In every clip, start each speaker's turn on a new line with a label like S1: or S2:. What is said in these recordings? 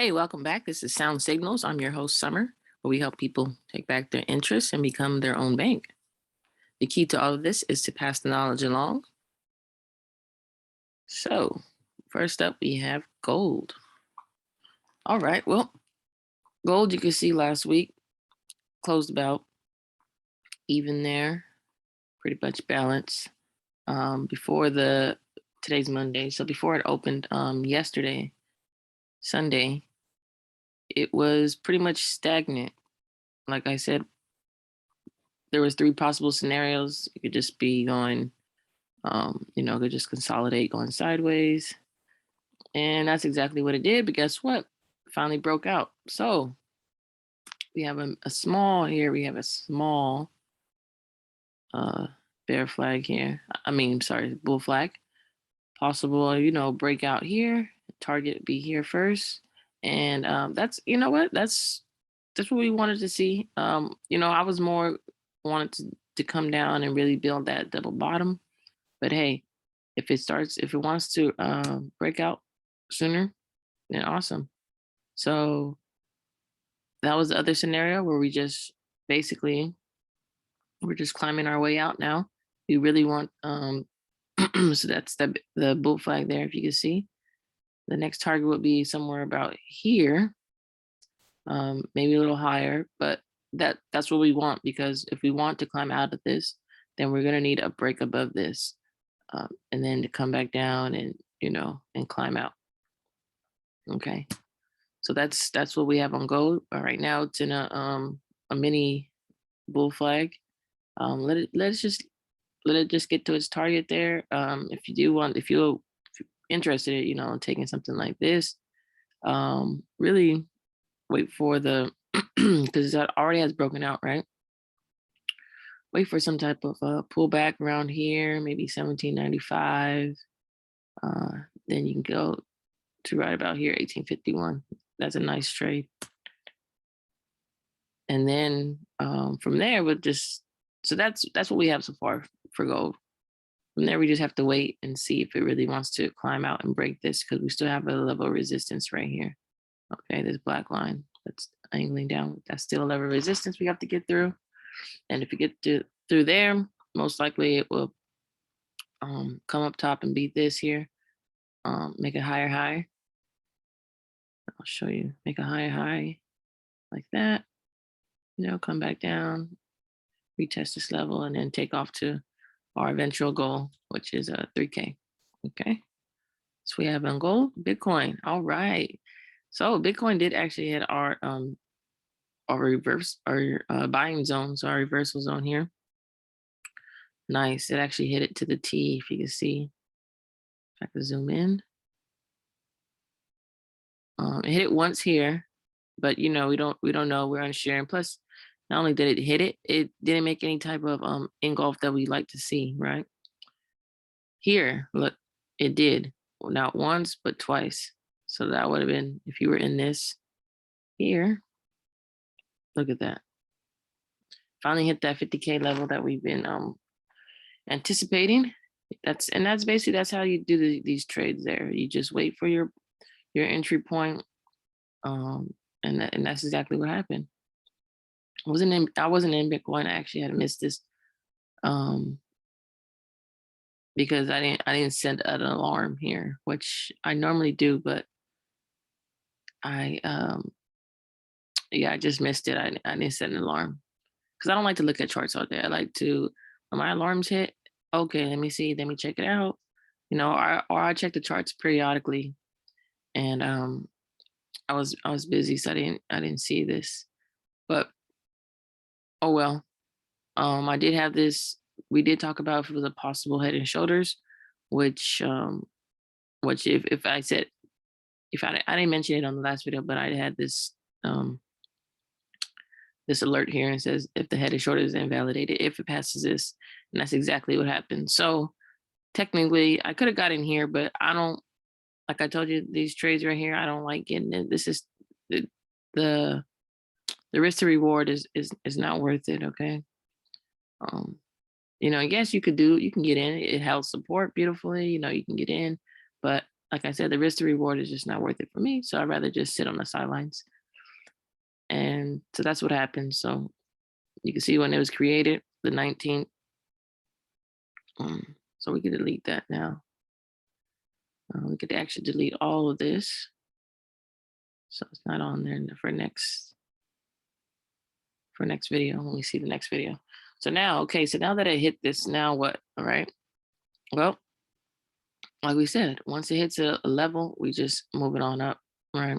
S1: Hey, welcome back. This is Sound Signals. I'm your host, Summer, where we help people take back their interests and become their own bank. The key to all of this is to pass the knowledge along. So, first up, we have gold. All right, well, gold, you can see last week closed about even there, pretty much balanced. Before today's Monday, so before it opened yesterday, Sunday, it was pretty much stagnant. Like I said, there was three possible scenarios. It could just be going, could just consolidate going sideways. And that's exactly what it did. But guess what? Finally broke out. So we have a small here. We have a small bear flag here. Bull flag. Possible, breakout here. Target be here first. And that's, that's what we wanted to see. I was more wanted to come down and really build that double bottom. But hey, if it wants to break out sooner, then awesome. So that was the other scenario where we're just climbing our way out now. We really want so that's the bull flag there, if you can see. The next target would be somewhere about here, maybe a little higher, but that's what we want, because if we want to climb out of this, then we're gonna need a break above this, and then to come back down and and climb out. Okay, so that's what we have on gold. Right now it's in a mini bull flag. Let it just get to its target there. If you're interested, in taking something like this, really wait for the because that already has broken out, right? Wait for some type of pullback around here, maybe 1795. Then you can go to right about here, 1851. That's a nice trade. And then from there, so that's what we have so far for gold. From there, we just have to wait and see if it really wants to climb out and break this, because we still have a level of resistance right here. Okay, this black line that's angling down, that's still a level of resistance we have to get through. And if we get through there, most likely it will come up top and beat this here, make a higher high. I'll show you, make a higher high like that, come back down, retest this level, and then take off to our eventual goal, which is 3K. Okay, so we have on gold, Bitcoin. All right, so Bitcoin did actually hit our buying zone, so our reversal zone here. Nice, it actually hit it to the T, if you can see. If I can zoom in, it hit it once here, but we don't know, we're unsure. And plus, not only did it hit it, it didn't make any type of engulf that we like to see, right? Here, look, it did, not once but twice. So that would have been, if you were in this here, look at that, finally hit that 50K level that we've been anticipating. That's basically, that's how you do these trades there. You just wait for your entry point, and that's exactly what happened. I wasn't in Bitcoin. I actually had missed this because I didn't set an alarm here, which I normally do, but I just missed it. I didn't set an alarm because I don't like to look at charts all day. I like to, when my alarms hit, okay, let me see, let me check it out, or I check the charts periodically. And I was busy, so I didn't see this, but oh well. I did have this. We did talk about if it was a possible head and shoulders, which if I said, if I didn't mention it on the last video, but I had this this alert here, and it says if the head and shoulders is invalidated if it passes this, and that's exactly what happened. So technically, I could have got in here, but I don't. Like I told you, these trades right here, I don't like getting it. This is the risk to reward is not worth it. Okay. Yes, you can get in. It held support beautifully. You can get in, but like I said, the risk to reward is just not worth it for me. So I'd rather just sit on the sidelines. And so that's what happened. So you can see when it was created, the 19th. So we can delete that now. We could actually delete all of this. So it's not on there for next video when we see the next video. So now, okay, so now that I hit this, now what? All right. Well, like we said, once it hits a level, we just move it on up, right?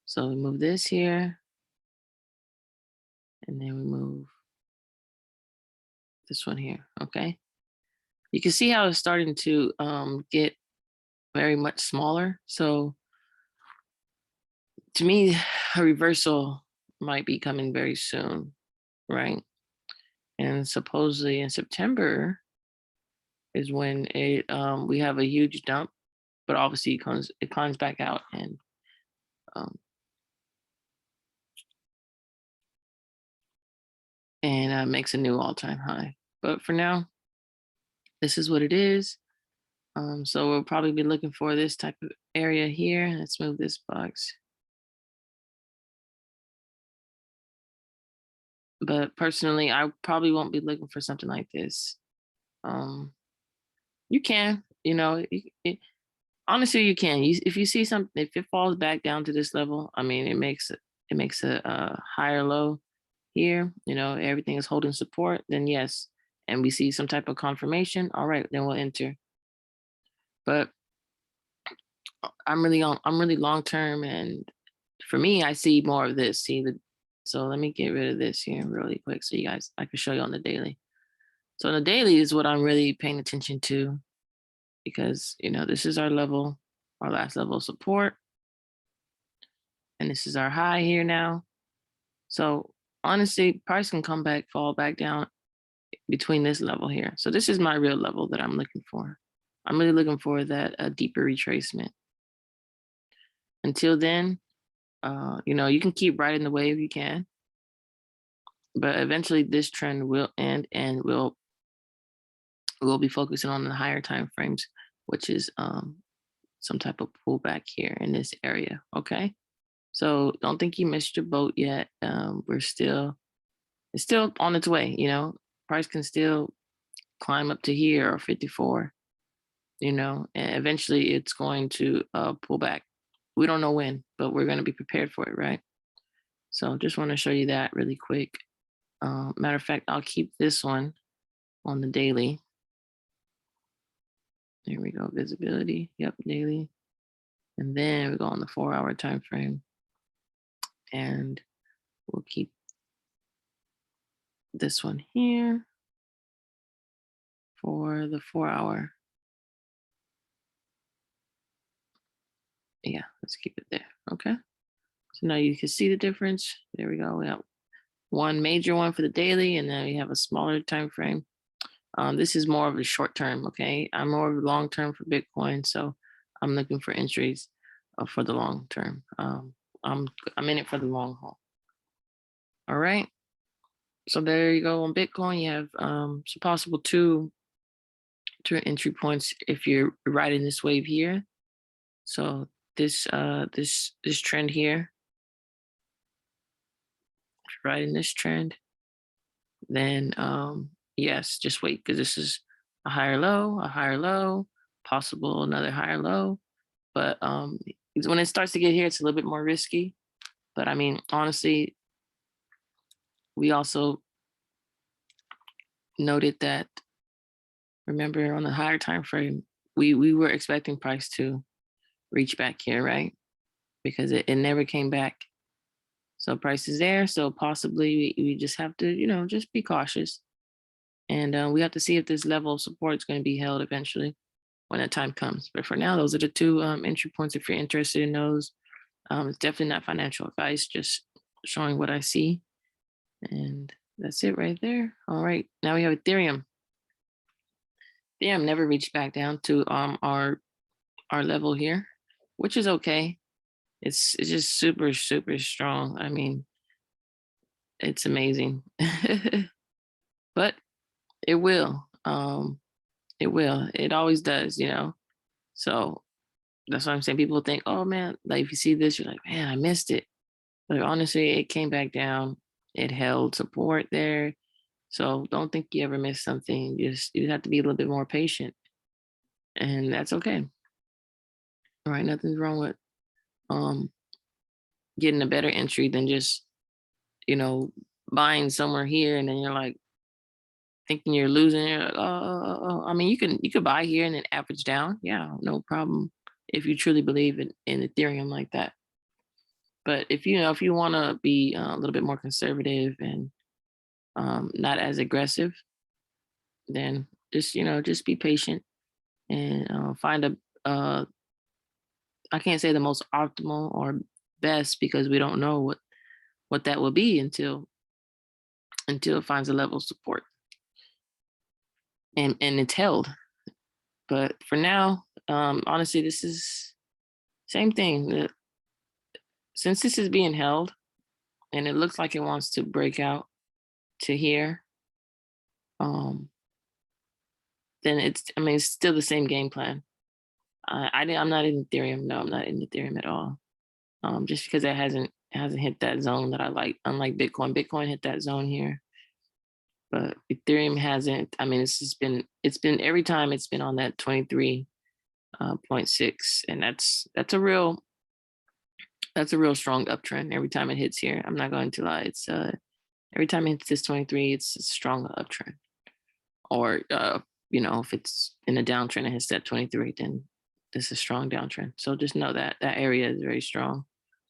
S1: So we move this here, and then we move this one here, okay? You can see how it's starting to get very much smaller. So to me, a reversal might be coming very soon, right? And supposedly in September is when we have a huge dump, but obviously it climbs back out and makes a new all-time high. But for now, this is what it is. So we'll probably be looking for this type of area here. Let's move this box. But personally, I probably won't be looking for something like this. You can, honestly, you can. If you see something, if it falls back down to this level, I mean, it makes a higher low here. Everything is holding support. Then yes, and we see some type of confirmation. All right, then we'll enter. But I'm really long term, and for me, I see more of this. So let me get rid of this here really quick so I can show you on the daily. So on the daily is what I'm really paying attention to, because this is our last level of support, and this is our high here now. So honestly, price can fall back down between this level here. So this is my real level that I'm looking for. I'm really looking for that deeper retracement. Until then, you can keep riding the wave, you can, but eventually this trend will end, and we'll be focusing on the higher time frames, which is some type of pullback here in this area. Okay, so don't think you missed your boat yet. It's still on its way. Price can still climb up to here or 54. And eventually it's going to pull back. We don't know when, but we're going to be prepared for it, right? So just want to show you that really quick. Matter of fact, I'll keep this one on the daily. There we go, visibility. Yep, daily. And then we go on the 4-hour time frame, and we'll keep this one here for the 4-hour. Yeah, let's keep it there. Okay. So now you can see the difference. There we go. We have one major one for the daily, and then we have a smaller time frame. This is more of a short term. Okay, I'm more of a long term for Bitcoin, so I'm looking for entries for the long term. I'm in it for the long haul. All right. So there you go on Bitcoin. You have some possible two entry points if you're riding this wave here. So this trend here, if you're riding this trend, then yes, just wait, because this is a higher low, possible another higher low. But when it starts to get here, it's a little bit more risky. But I mean, honestly, we also noted that, remember, on the higher time frame, we were expecting price to reach back here, right? Because it never came back. So price is there. So possibly we just have to, just be cautious. And we have to see if this level of support is going to be held eventually when that time comes. But for now, those are the two entry points if you're interested in those. It's definitely not financial advice, just showing what I see. And that's it right there. All right, now we have Ethereum. Ethereum never reached back down to our level here, which is okay. It's just super, super strong. I mean, it's amazing. But it will. It will. It always does, So That's what I'm saying. People think, oh man, like if you see this, you're like, man, I missed it. But honestly, it came back down. It held support there. So don't think you ever missed something. You have to be a little bit more patient, and that's okay. All right, nothing's wrong with um getting a better entry than just, you know, buying somewhere here and then you're like thinking you're losing. You're like, oh. I mean, you could buy here and then average down. Yeah, no problem. If you truly believe in Ethereum like that. But if you want to be a little bit more conservative and not as aggressive, then just be patient and find a I can't say the most optimal or best because we don't know what that will be until it finds a level of support and it's held. But for now, honestly, this is same thing. Since this is being held and it looks like it wants to break out to here, um, then it's still the same game plan. I'm not in Ethereum. No, I'm not in Ethereum at all. Just because it hasn't hit that zone that I like. Unlike Bitcoin hit that zone here, but Ethereum hasn't. I mean, it's been every time it's been on that 23.6, and that's a real strong uptrend every time it hits here. I'm not going to lie. It's every time it hits this 23, it's a strong uptrend. Or if it's in a downtrend and hits that 23, then it's a strong downtrend. So just know that that area is very strong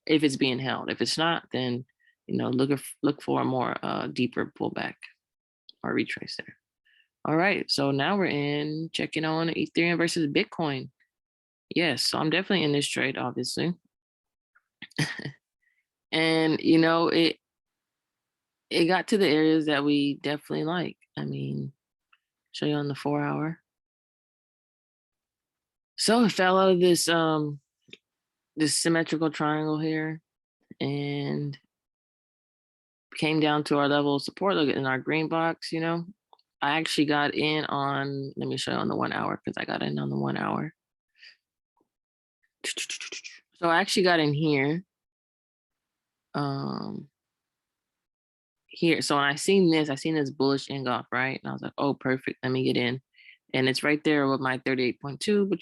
S1: if it's being held. If it's not, then look for a more deeper pullback or retrace there. All right, so now we're in checking on Ethereum versus Bitcoin. Yes, so I'm definitely in this trade, obviously. And it got to the areas that we definitely like. I mean, show you on the 4-hour. So it fell out of this symmetrical triangle here and came down to our level of support. Look in our green box, I actually got in on, let me show you on the 1-hour because I got in on the 1-hour. So I actually got in here. Here. So when I seen this bullish engulf, right? And I was like, oh, perfect. Let me get in. And it's right there with my 38.2, but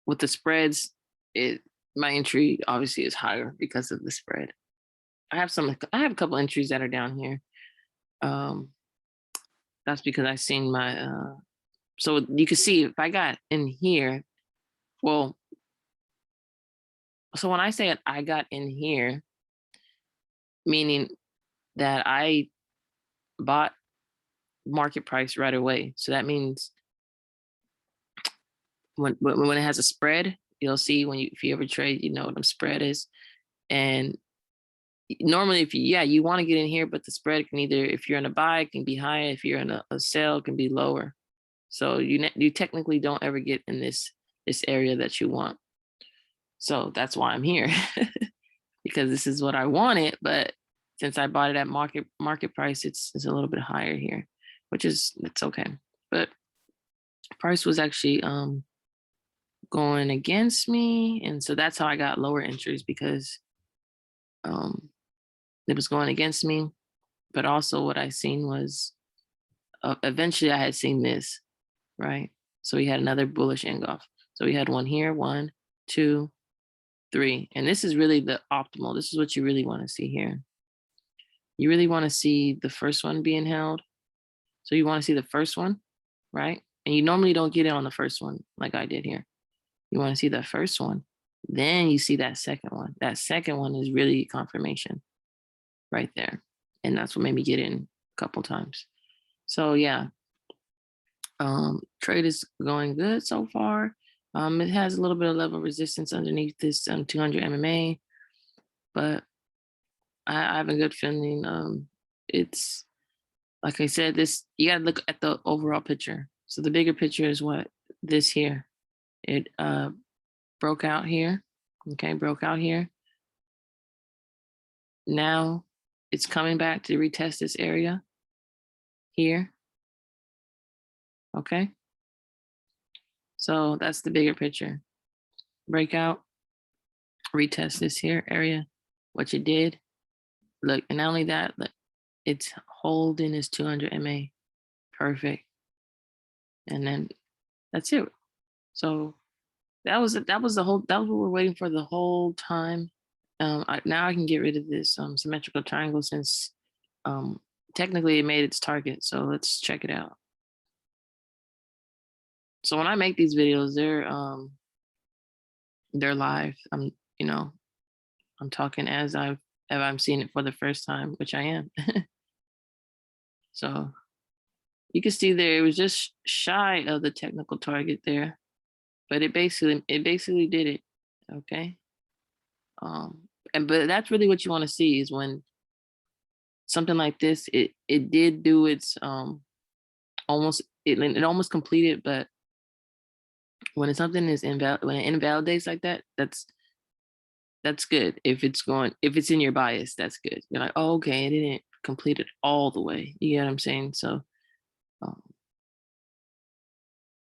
S1: with the spreads, my entry obviously is higher because of the spread. I have a couple entries that are down here. That's because I seen my so you can see if I got in here, well, so when I say I got in here, meaning that I bought market price right away. So that means when it has a spread, you'll see if you ever trade, you know what a spread is. And normally if you want to get in here, but the spread can either, if you're in a buy, it can be high. If you're in a sell, it can be lower. So you technically don't ever get in this area that you want. So that's why I'm here because this is what I wanted. But since I bought it at market price, it's a little bit higher here, it's okay. But price was actually going against me, and so that's how I got lower entries because it was going against me. But also what I seen was eventually I had seen this, right? So we had another bullish engulf. So we had one here, 1, 2, 3, and this is really the optimal. This is what you really want to see here. You really want to see the first one being held. So you want to see the first one, right? And you normally don't get it on the first one like I did here. You want to see the first one, then you see that second one. That second one is really confirmation right there. And that's what made me get in a couple times. So yeah, trade is going good so far. It has a little bit of level of resistance underneath this 200 MMA, but I have a good feeling. It's like I said, you gotta look at the overall picture. So the bigger picture is what this here. It broke out here. Okay, broke out here. Now it's coming back to retest this area here. Okay. So that's the bigger picture. Breakout, retest this here area, what you did. Look, and not only that, look, it's holding this 200 MA. Perfect. And then that's it. So that was what we're waiting for the whole time. Now I can get rid of this symmetrical triangle since technically it made its target. So let's check it out. So when I make these videos, they're live. I'm talking as I'm seeing it for the first time, which I am. So you can see there, it was just shy of the technical target there, but it basically did it. Okay. But that's really what you want to see is when something like this, it did do its almost completed, but when something is when it invalidates like that, that's good. If it's in your bias, that's good. You're like, oh, okay, it didn't complete it all the way. You get what I'm saying? So,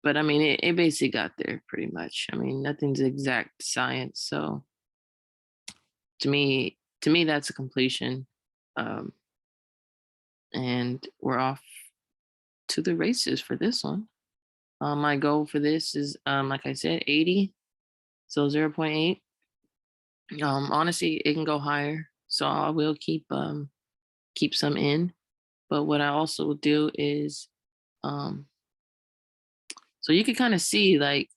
S1: but I mean, it basically got there pretty much. I mean, nothing's exact science. So to me, that's a completion. And we're off to the races for this one. My goal for this is, like I said, 80. So 0.8. Honestly, it can go higher. So I will keep some in. But what I also will do is, so you can kind of see like,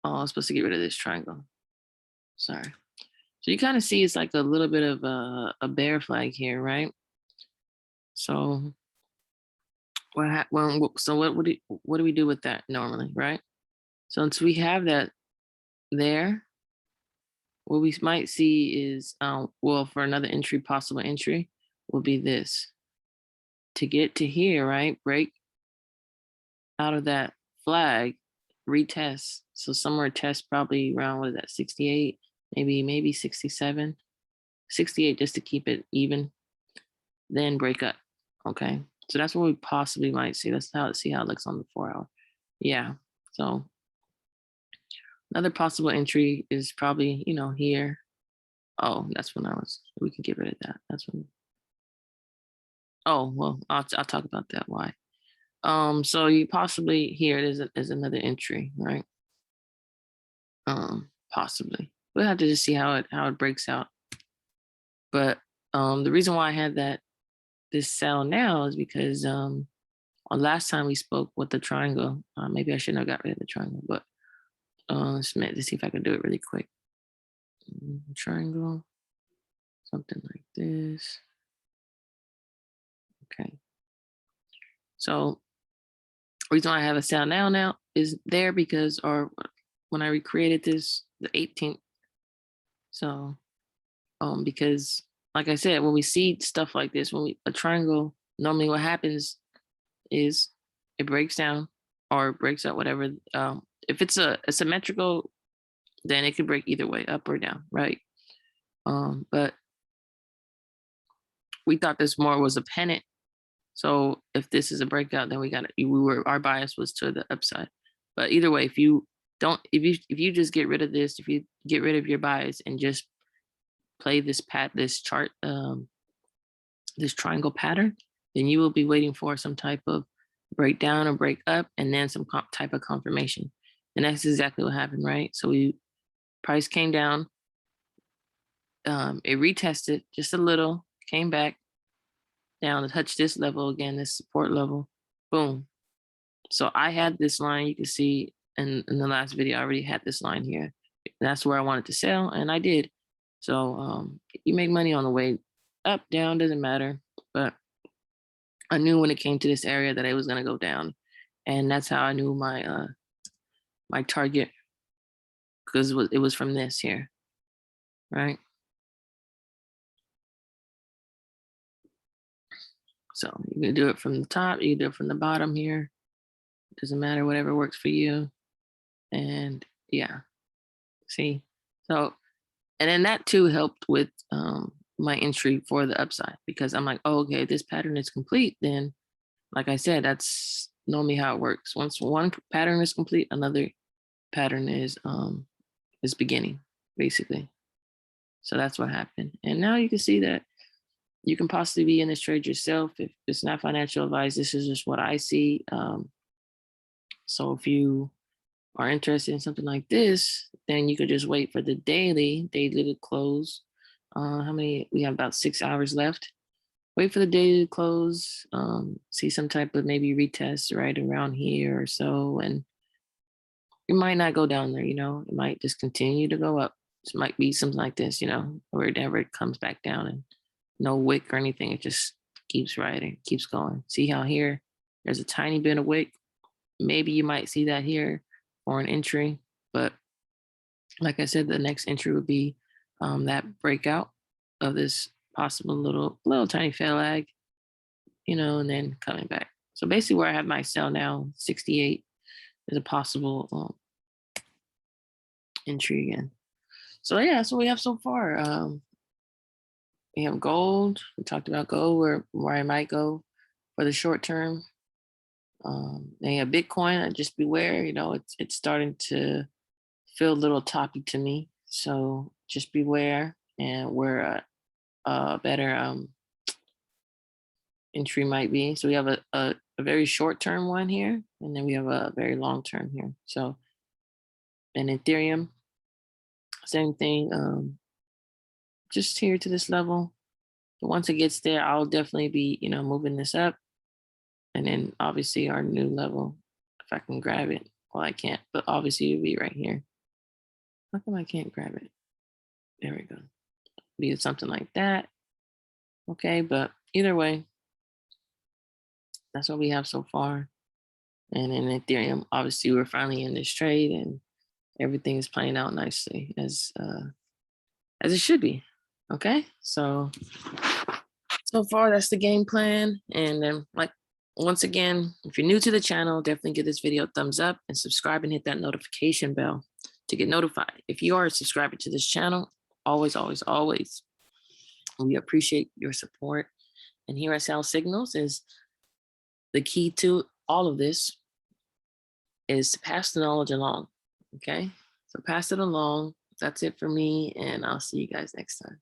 S1: oh, I'm supposed to get rid of this triangle. Sorry. So you kind of see it's like a little bit of a bear flag here, right? So what do we do with that normally, right? So once we have that there, what we might see is, well, for another entry, possible entry will be this. To get to here, right? Break out of that flag, retest. So somewhere test probably around, what is that, 68, maybe 67, 68 just to keep it even. Then break up. Okay. So that's what we possibly might see. Let's see how it looks on the 4 hour. Yeah. So another possible entry is probably, here. Oh, that's when we can get rid of that. That's when. Oh, well, I'll talk about that. Why? So you possibly here there's another entry, right? Possibly. We'll have to just see how it breaks out. But the reason why I had this sell now is because on last time we spoke with the triangle, maybe I shouldn't have got rid of the triangle, but let's see if I can do it really quick. Triangle, something like this. Okay. So reason why I have a sell now is there because, or when I recreated this, the 18th. So, because like I said, when we see stuff like this, a triangle, normally what happens is it breaks down or breaks out, whatever. If it's a symmetrical, then it could break either way, up or down, right? But we thought this more was a pennant. So if this is a breakout, then our bias was to the upside. But either way, if you just get rid of this, if you get rid of your bias and just play this chart, this triangle pattern, then you will be waiting for some type of breakdown or break up, and then some type of confirmation. And that's exactly what happened, right? So price came down, it retested just a little, came back down to touch this level again, this support level, boom. So I had this line, you can see in the last video, I already had this line here. And that's where I wanted to sell, and I did. So you make money on the way up, down, doesn't matter. But I knew when it came to this area that it was going to go down. And that's how I knew my my target, because it was from this here, right? So you can do it from the top, you can do it from the bottom here. Doesn't matter, whatever works for you. And yeah, see? So, and then that too helped with my entry for the upside, because I'm like, oh, okay, this pattern is complete. Then, like I said, that's normally how it works. Once one pattern is complete, another pattern is beginning, basically. So that's what happened. And now you can see that you can possibly be in this trade yourself. If it's not financial advice, this is just what I see. So if you are interested in something like this, then you could just wait for the daily to close. How many? We have about 6 hours left. Wait for the daily to close. See some type of maybe retest right around here or so, and it might not go down there. It might just continue to go up. It might be something like this, where it never comes back down and no wick or anything. It just keeps riding, keeps going. See how here there's a tiny bit of wick. Maybe you might see that here for an entry, but like I said, the next entry would be that breakout of this possible little tiny fail lag, and then coming back. So basically where I have my sell now, 68 is a possible entry again. So yeah, that's what we have so far. We have gold. We talked about gold, where I might go for the short term. Then you have Bitcoin. Just beware. It's starting to feel a little toppy to me. So just beware, and where a better entry might be. So we have a very short term one here, and then we have a very long term here. So, and Ethereum, same thing. Just here to this level. But once it gets there, I'll definitely be, moving this up. And then obviously our new level, if I can grab it. Well, I can't, but obviously it'll be right here. How come I can't grab it? There we go. Be something like that. Okay, but either way, that's what we have so far. And in Ethereum, obviously we're finally in this trade and everything is playing out nicely as it should be. Okay, so far that's the game plan. And then, once again, if you're new to the channel, definitely give this video a thumbs up and subscribe and hit that notification bell to get notified. If you are a subscriber to this channel, always, we appreciate your support. And here at Sound Signals is the key to all of this is to pass the knowledge along. Okay, so pass it along. That's it for me, and I'll see you guys next time.